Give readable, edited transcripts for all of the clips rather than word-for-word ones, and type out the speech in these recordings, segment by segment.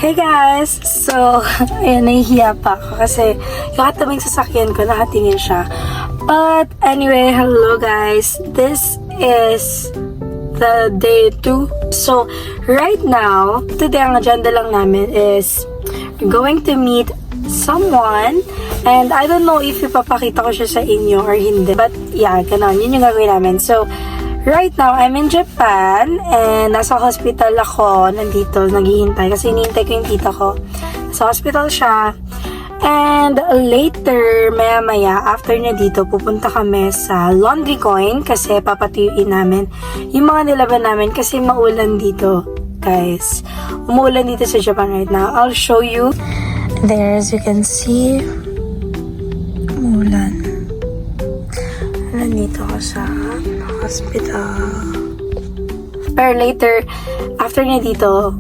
Hey guys! So, ayan, nahihiya pa ako kasi yung katabing sasakyan ko, nakatingin siya. But, anyway, hello guys! This is the day 2. So, right now, today ang agenda lang namin is we're going to meet someone and I don't know if ipapakita ko siya sa inyo or hindi. But, yeah, ganun. Yun yung gagawin namin. So, right now, I'm in Japan and nasa hospital ako, nandito, naghihintay kasi hinihintay ko yung tita ko. Sa hospital siya. And later, maya-maya, after niya dito, pupunta kami sa Laundry Coin kasi papatuyuin namin yung mga nilaban namin kasi maulan dito, guys. Umuulan dito sa Japan right now. I'll show you. There, as you can see, umuulan. Nandito ako sa hospital. Pero later, after niya dito,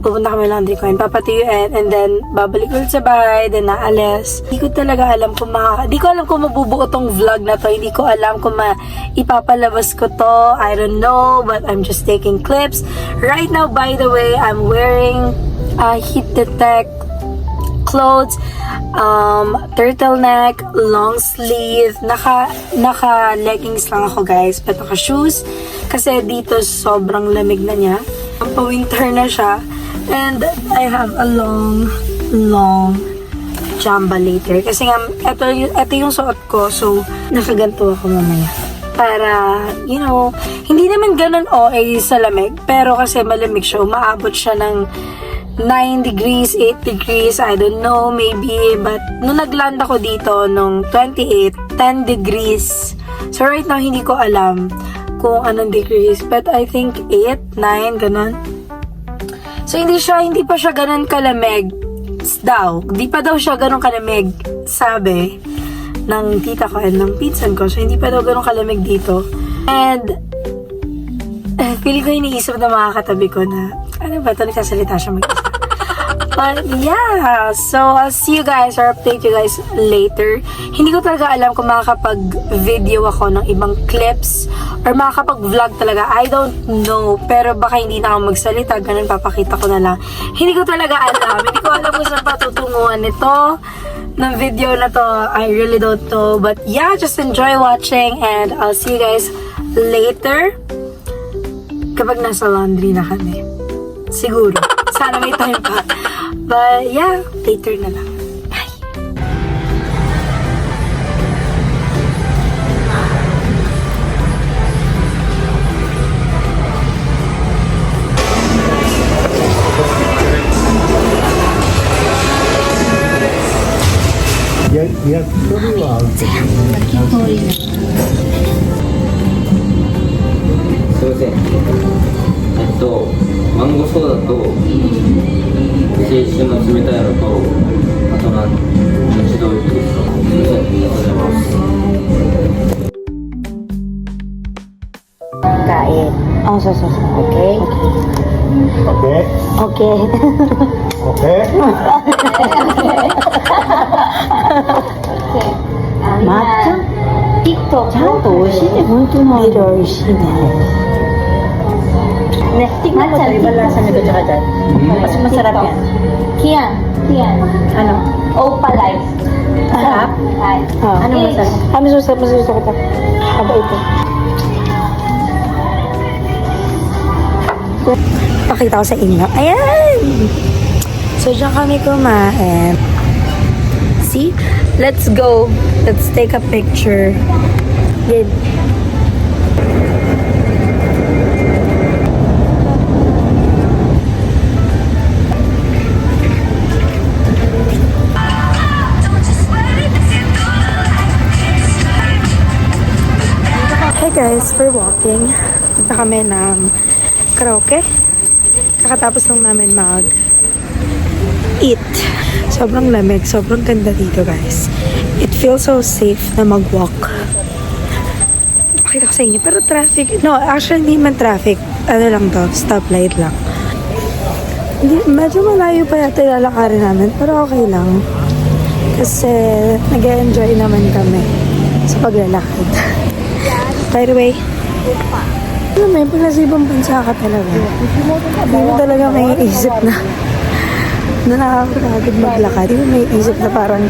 pupunta kami Laundry Coin, papatuyuin, and then babalik ulit sa bahay, then naalis. Hindi ko talaga alam kung hindi ko alam kung mabubuo tong vlog na to. Hindi ko alam kung ipapalabas ko to. I don't know, but I'm just taking clips. Right now, by the way, I'm wearing heat detect clothes, turtleneck, long sleeve, naka leggings lang ako guys, but naka shoes kasi dito sobrang lamig na niya, pa-winter na siya, and I have a long jamba later kasi nga ito yung suot ko, so nakaganto ako mamaya para, you know, hindi naman ganun OA sa lamig, pero kasi malamig siya, umaabot siya ng 9 degrees, 8 degrees, I don't know, maybe. But, nung nag-land ako dito, nung 28, 10 degrees. So, right now, hindi ko alam kung anong degrees. But, I think 8, 9, ganun. So, hindi pa siya ganun kalamig daw. Di pa daw siya ganun kalamig, sabi ng tita ko and ng pinsan ko. So, hindi pa daw ganun kalamig dito. And, feeling ko iniisip na mga katabi ko na, ano ba ito, nagsasalita siya mag-isa. But yeah, so I'll see you guys or update you guys later. Hindi ko talaga alam kung makakapag-video ako ng ibang clips or makakapag-vlog talaga. I don't know, pero baka hindi na ako magsalita, ganun papakita ko na lang. Hindi ko talaga alam. Hindi ko alam kung saan patutunguhan nito ng video na to. I really don't know. But yeah, just enjoy watching and I'll see you guys later kapag nasa laundry na kami. Siguro. Sana may time pa. But yeah, later na lang. Bye!焼き鳥は焼き鳥なすいません。マンゴーソーダと青春の冷たいのと、あと一度いいですか？すいません、ありがとうございます。kain. Oh, so. Okay? Okay? Okay. Okay?抹茶ちゃんと美味しいね。本当に美味しいね。Ne, tingnan mo ito, ibang lasa nito tsaka dyan. Mas masarap yan. Kian. Ano? Opalite. Masarap? Ano masarap? Mas gusto ko pa. Aba ito. Pakita ko sa inyo. Ayan! So, dyan kami kumain. See? Let's go. Let's take a picture. Good. Hey guys, we're walking. Punta kami ng karaoke. Kakatapos lang namin mag-eat. Sobrang lamig, sobrang ganda dito guys. It feels so safe na mag-walk. Pakita ko sa inyo, pero traffic. No, actually hindi man traffic. Ano lang to, stoplight lang. Medyo malayo pa yata lalakarin namin, pero okay lang. Kasi nag-enjoy naman kami sa paglalakad. By the way, alam mo yun, pag nasa ibang bansa ka talaga, hindi mo talaga may isip na na nakakapagod maglakad. Di ba may isip na parang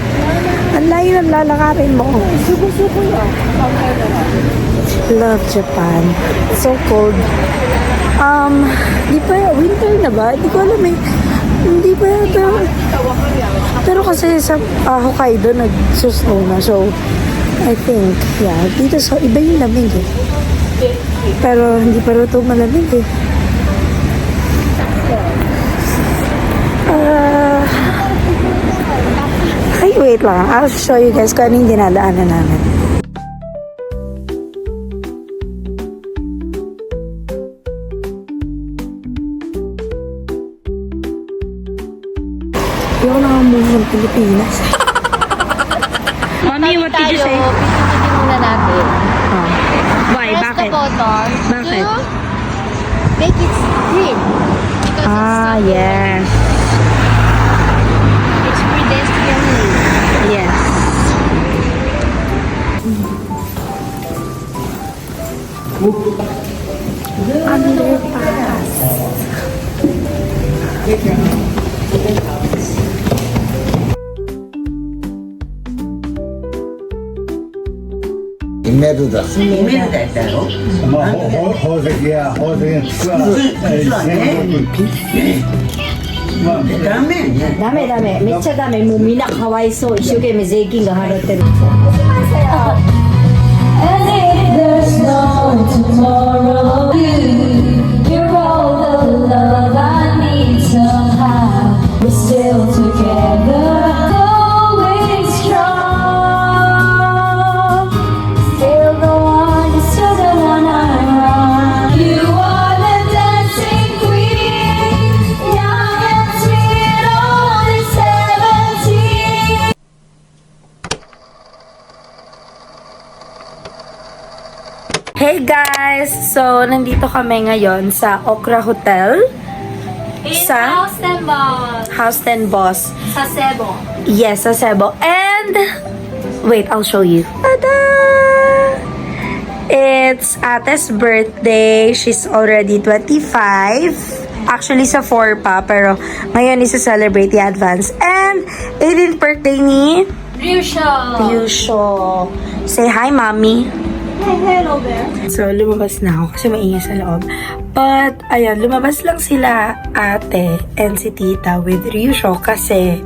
ang layo ng lalakarin mo. Suko-suko yun. Love Japan. So cold. Di pa, winter na ba? Di ko alam eh. Hindi pa yata. Pero kasi sa Hokkaido, nag-snow na. So, I think, yeah. Dito sa iba yung lamig eh. Pero hindi pa rin ito malamig eh. Ay, wait lang. I'll show you guys kung anong dinadaanan namin. Yung nakamunod ng Pilipinas. Mami, what did you say? Pipilitin muna natin. Why? Press Bakit? the button. Bakit? To make it green. Because Ah, it's yes. It's pedestrian. Yes. Underpass. 이메르다. 호색이야. 호색은ダメ。めっちゃダメ。もうみんなかわいそう。一生懸命税金が払ってる。 And if there's no tomorrow, you're all the love I need somehow. We're still together, going strong. Still the one, still the one I want. You are the dancing queen, young and sweet, only 17. Hey guys! So, nandito kami ngayon sa Okra Hotel. Sa House and Boss. Sa Cebu. Yes, sa Cebu. And, wait, I'll show you. Tada! It's Ate's birthday. She's already 25. Actually, sa 4 pa, pero ngayon isa-celebrate the advance. And, 18th birthday ni Ryusho. Say hi, mommy. Hello there. So, lumabas na ako kasi maingay sa loob. But, ayan, lumabas lang sila ate and si tita with Ryusho kasi,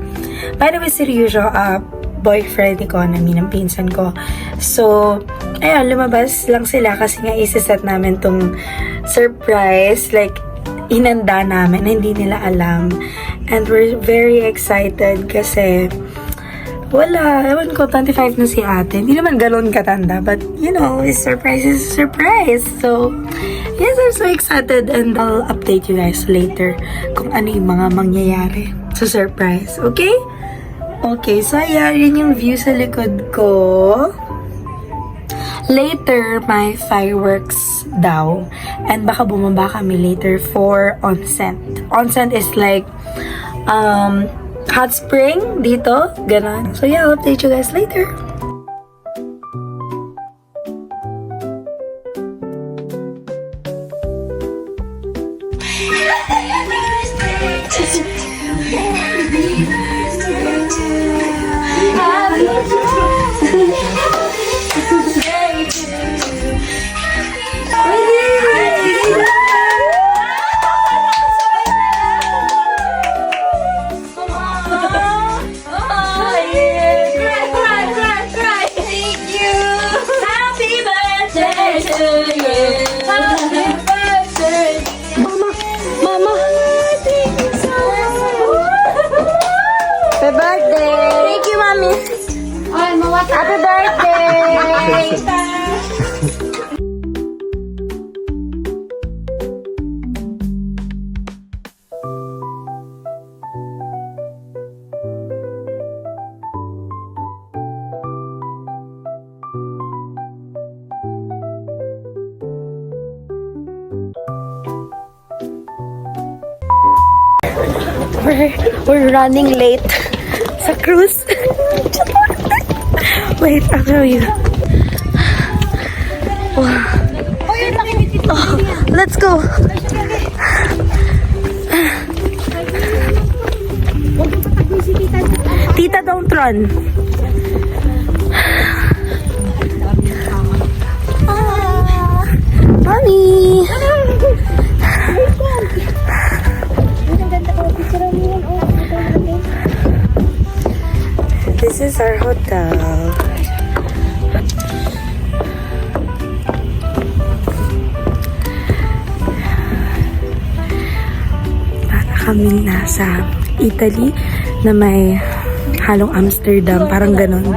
by the way, si Ryusho, boyfriend ni Konami ng pinsan ko. So, ayan, lumabas lang sila kasi nga isa-set namin tong surprise, like, inanda namin na hindi nila alam. And we're very excited kasi, wala, ewan ko, 25 na si ate. Hindi naman galon katanda, but, you know, a surprise is a surprise. So, yes, I'm so excited and I'll update you guys later kung ano yung mga mangyayari sa surprise. Okay? Okay, so ayan, yun yung view sa likod ko. Later, may fireworks daw. And baka bumaba kami later for onsen. Onsen is like, hot spring dito, ganon. So yeah, I'll update you guys later. Happy birthday! Thank you, mommy! Happy birthday! We're running late sa cruise. Wait, I'll show you. Wow. Oh, let's go. Shukran. Mommy! This is our hotel. Para kaming nasa Italy na may halong Amsterdam, parang ganun.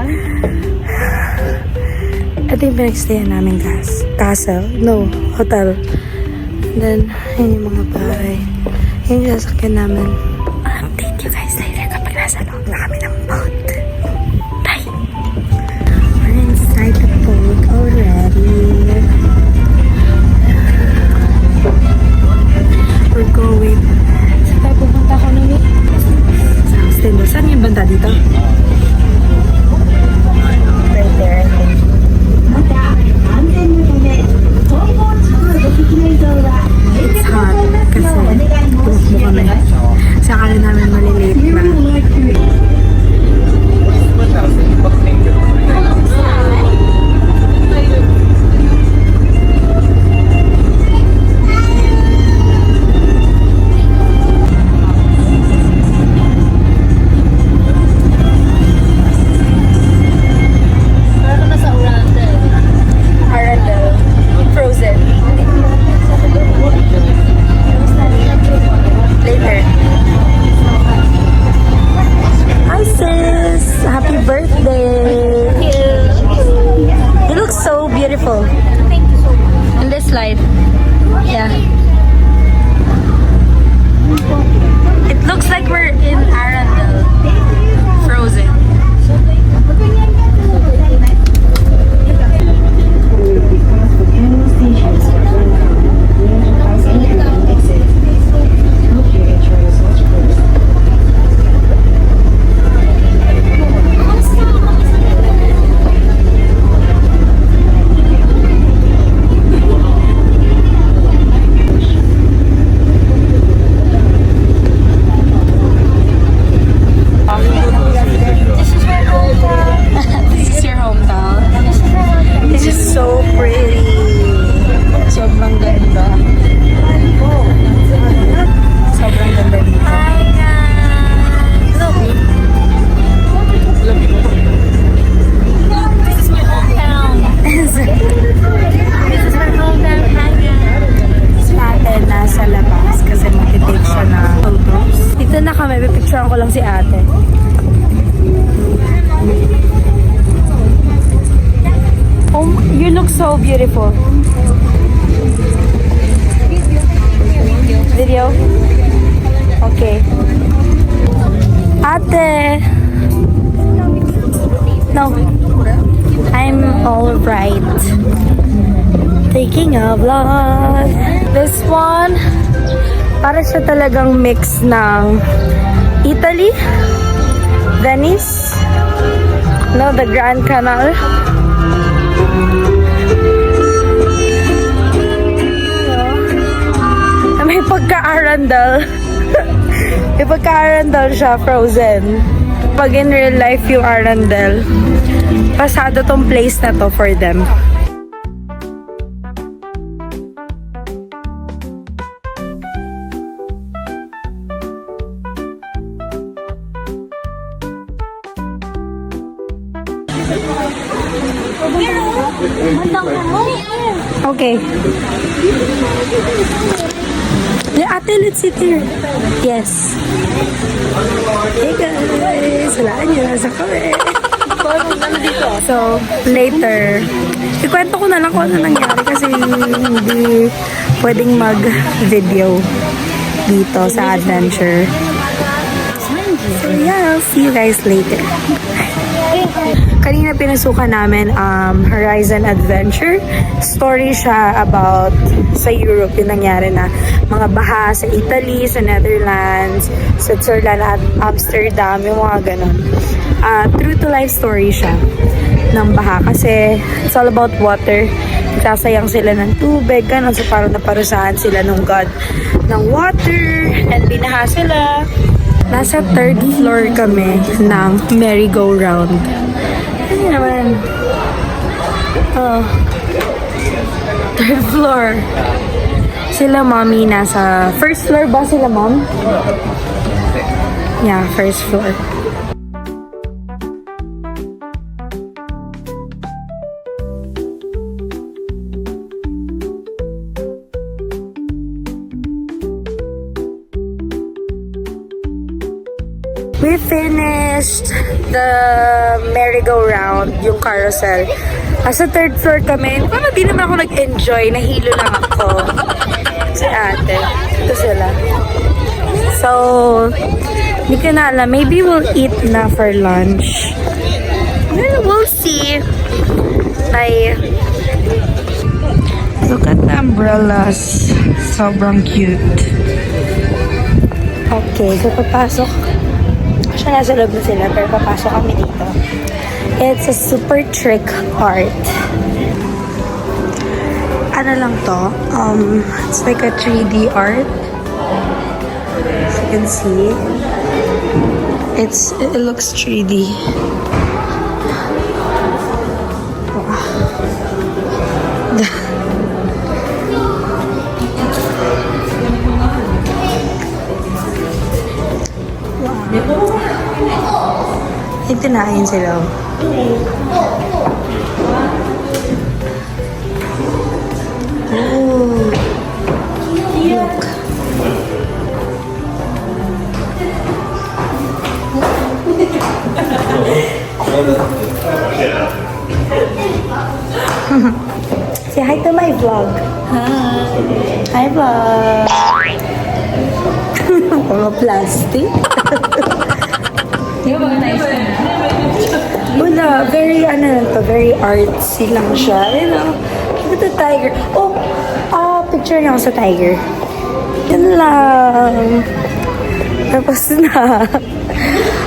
Ito yung pinagstayan namin, castle. No, hotel. And then, yun yung mga bahay. Yun yung sasakyan namin. I'll update you guys later kapag nasa loob na kami ng boat. Bye! We're inside the boat already. We're going. Saan tayo pupunta ko nung sa hostel mo? Saan yung banda dito? Right there, I think. It's hot kasi tumakbo kami. Sa akala namin malilate na. Arundel. Frozen. Later. Hi sis! Happy birthday! You look so beautiful. Thank you so much. In this light. Yeah. It looks like we're in Arundel. Frozen. This is your hometown. It's just so pretty. Sobrang ganda. Sobrang ganda dito. Hi guys! Look. This is my hometown. This is my hometown. Hi guys! Si ate nasa labas kasi mag-take siya na photos. Dito na kami. Pipicturean ko lang si ate. Oh, you look so beautiful. Video? Okay. Ate! No. I'm all right. Taking a vlog. This one, para siya talagang mix ng Italy, Venice, no, the Grand Canal. May pagka-Arundel. May pagka-Arundel siya, Frozen. Pag in real life yung Arundel, pasado tong place na to for them. Okay. Yeah, ate, let's sit here. Yes. Hey guys, wala nyo, nasa kami. So, later, ikwento ko na lang kung ano nangyari kasi hindi pwedeng mag-video dito sa adventure. So yeah, I'll see you guys later. Kanina pinasukan namin Horizon Adventure. Story siya about sa Europe yung nangyari na mga baha sa Italy, sa Netherlands, Switzerland at Amsterdam, yung mga ganun. True to life story siya ng baha kasi it's all about water. Sasayang sila ng tubig, ganun. So parang naparusahan sila ng God ng water and binaha sila. Nasa 3rd floor kami ng merry-go-round. Ano naman? Oh. 3rd floor. Sila mommy nasa 1st floor ba sila mom? Yeah, 1st floor. We finished the merry-go-round, yung carousel. Sa 3rd floor kami. Parang di naman ako nag-enjoy. Nahilo lang ako. Si ate. Ito sila. So, hindi ko na alam. Maybe we'll eat na for lunch. We'll see. Bye. Look at the umbrellas. Sobrang cute. Okay, so papasok. Actually, nasa loob na sila, pero papasok kami dito. It's a super trick art. Ano lang to? It's like a 3D art. As you can see, it looks 3D. Ito na, ayun sila. Oh, look. Say hi to my vlog. Hi vlog. Mga plastic. Wala, very very artsy lang siya. You know, look at the tiger. Oh, picture niya ako sa tiger. Yan lang. Tapos na.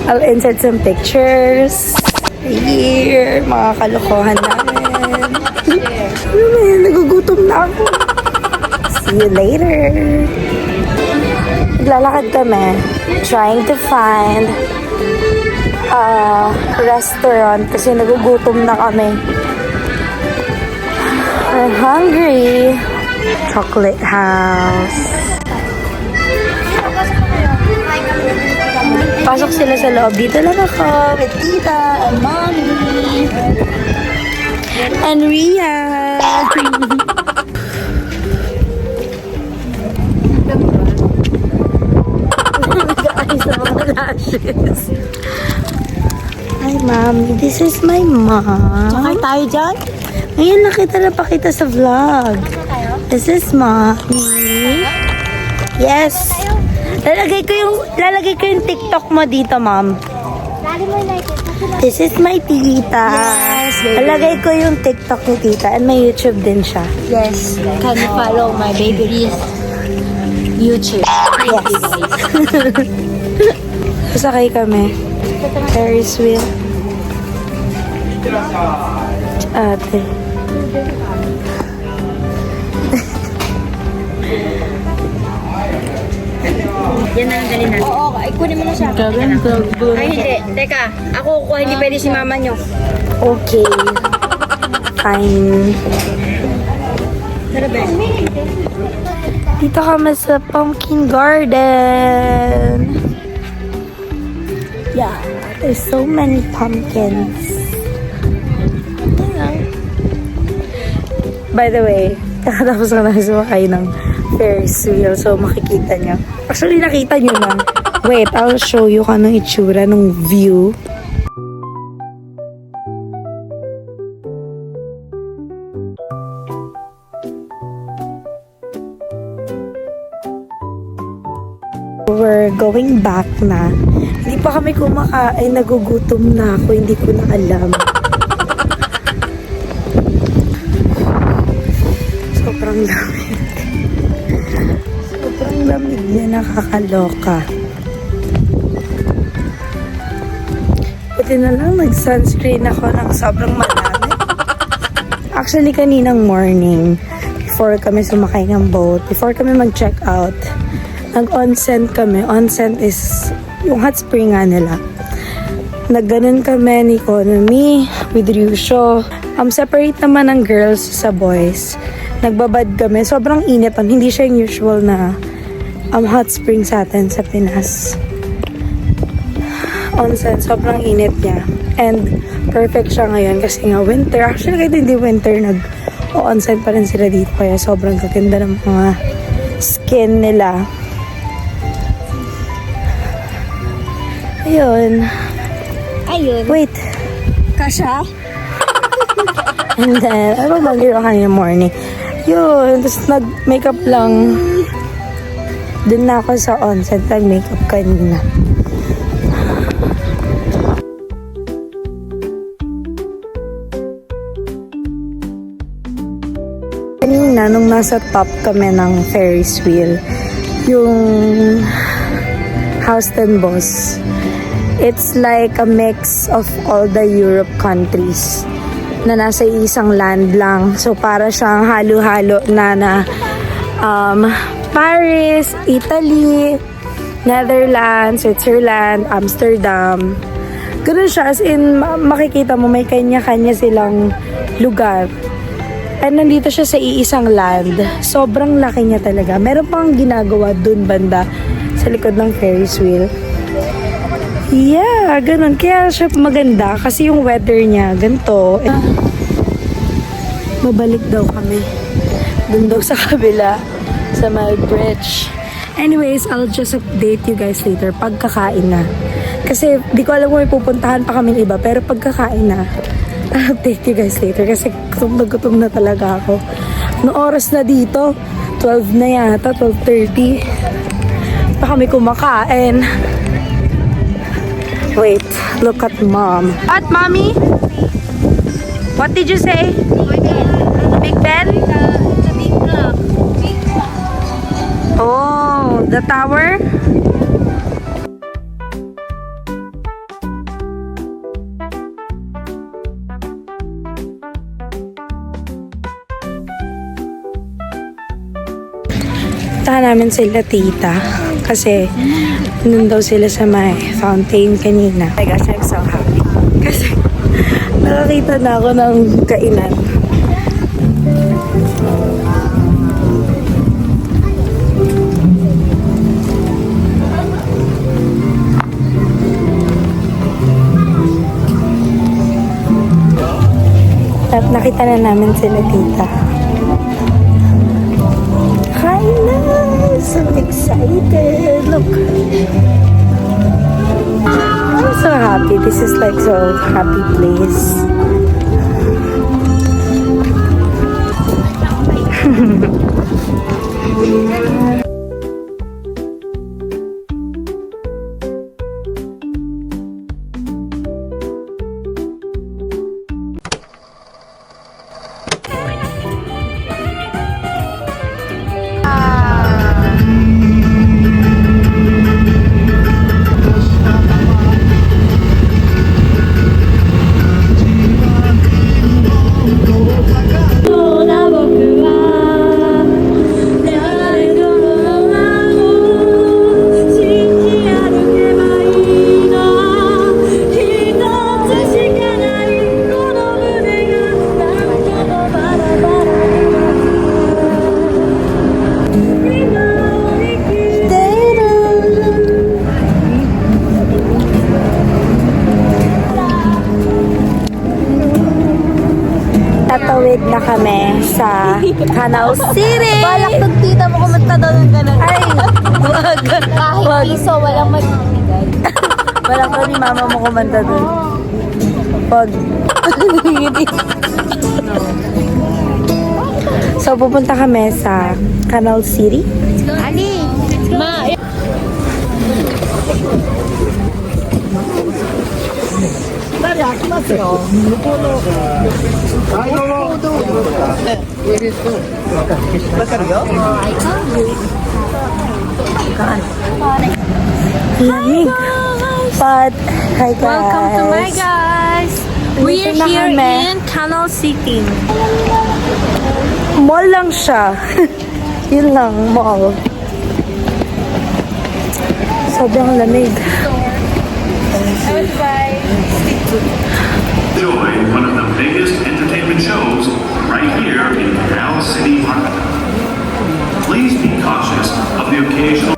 I'll insert some pictures. Here, mga kalokohan namin. Ano yan, nagugutom na ako. See you later. Naglalakad kami, trying to find restaurant kasi nagugutom na kami. We're hungry. Chocolate house. Pasok sila sa loob. Dito lang ako with tita and mommy and Ria. Nag-aayos na mga lashes. Hi, Mom. This is my mom. Sakay tayo dyan? Ngayon lang kita napakita sa vlog. This is mommy. Yes. Lalagay ko yung TikTok mo dito, Mom. This is my tita. Yes, baby. Lalagay ko yung TikTok ni tita and may YouTube din siya. Yes, can you follow my baby's YouTube? Yes. Sakay kami. Ferris wheel. Ate. Yan na ang dali natin. Oo, kunin mo na siya. Ay, hindi. Teka, ako kukuha, hindi pwede si mama nyo. Okay. Fine. Tara, Ben. Dito kami sa pumpkin garden. Yeah, there's so many pumpkins. By the way, kakatapos ko na sumakay ng Ferris wheel, so makikita niyo. Actually, nakita niyo na. Wait, I'll show you kung anong itsura ng view. We're going back na. Hindi pa kami kumakain, nagugutom na ako, hindi ko na alam. Sobrang lamig. Sobrang lamig niya, nakakaloka. Buti na lang, nag-sunscreen ako ng sobrang malamig. Actually, kaninang morning, before kami sumakay ng boat, before kami mag-check out, nag-onsen kami. Onsen is yung hot spring nga nila. Nagganon kami ni Economy with Ryusho. Separate naman ng girls sa boys. Nagbabad kami. Sobrang init. Hindi siya yung usual na hot spring sa atin sa Pinas. Onsen, sobrang init niya. And perfect siya ngayon kasi nga winter. Actually, kahit hindi winter, nag-onsen pa rin sila dito. Kaya sobrang gaganda ng mga skin nila. Ayun. Ayun. Wait. Kasha? And then, ano bang ginawa kanina morning? Yun. Tapos nag-makeup lang. Doon na ako sa onset. Nag-makeup kanina. Kanina, nung nasa top kami ng Ferris wheel, yung House and Boss, it's like a mix of all the Europe countries na nasa isang land lang. So, para siyang halo-halo na Paris, Italy, Netherlands, Switzerland, Amsterdam. Ganun siya. As in, makikita mo may kanya-kanya silang lugar. And nandito siya sa iisang land. Sobrang laki niya talaga. Meron pang ginagawa dun banda sa likod ng Ferris wheel. Yeah, ganun. Kaya siya maganda kasi yung weather niya, ganito. Mabalik daw kami. Dun daw sa kabila, sa my bridge. Anyways, I'll just update you guys later pagkakain na. Kasi di ko alam kung may pupuntahan pa kaming iba, pero pagkakain na, I'll update you guys later kasi gutom na talaga ako. Noong oras na dito, 12 na yata, 12:30. Pa kami kumakain. Wait, look at mom. What, mommy? What did you say? Big Ben? The big block. Oh, the tower? Puntahan namin sila tita kasi nun daw sila sa may fountain kanina. My gosh, I'm so happy kasi nakakita na ako ng kainan. At nakita na namin sila tita. Hi, nice! I'm excited. Look. I'm so happy. This is like so happy place. Tatawid na kami sa Canal City. Balak ng tita mo kumanta daw ng ganun. Ay, wag. Kahit piso, walang magbibigay. Balak daw ni mama mo kumanta dun. Wag. So, pupunta kami sa Canal City. Ali! Ma! Lamig. But, hi guys. Welcome to my guys! We're Dito na here kami. in Canal City. Mall lang siya. Yun lang, mall. Sobrang lamig. Enjoy one of the biggest entertainment shows right here in Canal City Market. Please be cautious of the occasional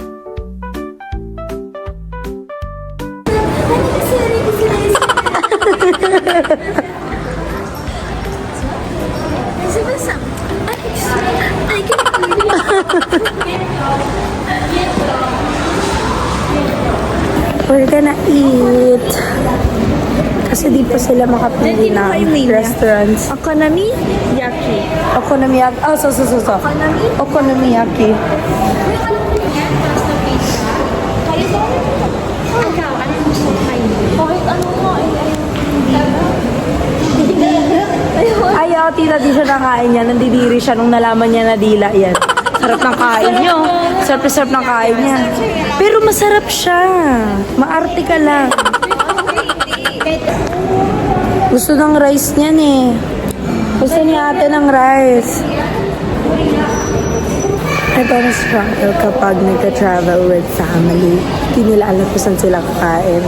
We're gonna eat. Kasi di pa sila makapili ng restaurants. Okonomi yaki. Okonomiyaki. Oh, so. Okonomiyaki. Ayaw, tita, di siya nakain niya. Nandidiri siya nung nalaman niya na dila yan. Sarap ng kain niyo. Sarap ng kain niya. Pero masarap siya. Maarte ka lang. Gusto ng rice niyan eh. Gusto niya ate ng rice. Ito na struggle kapag nagka-travel with family. Hindi nila alam kung saan sila kakain.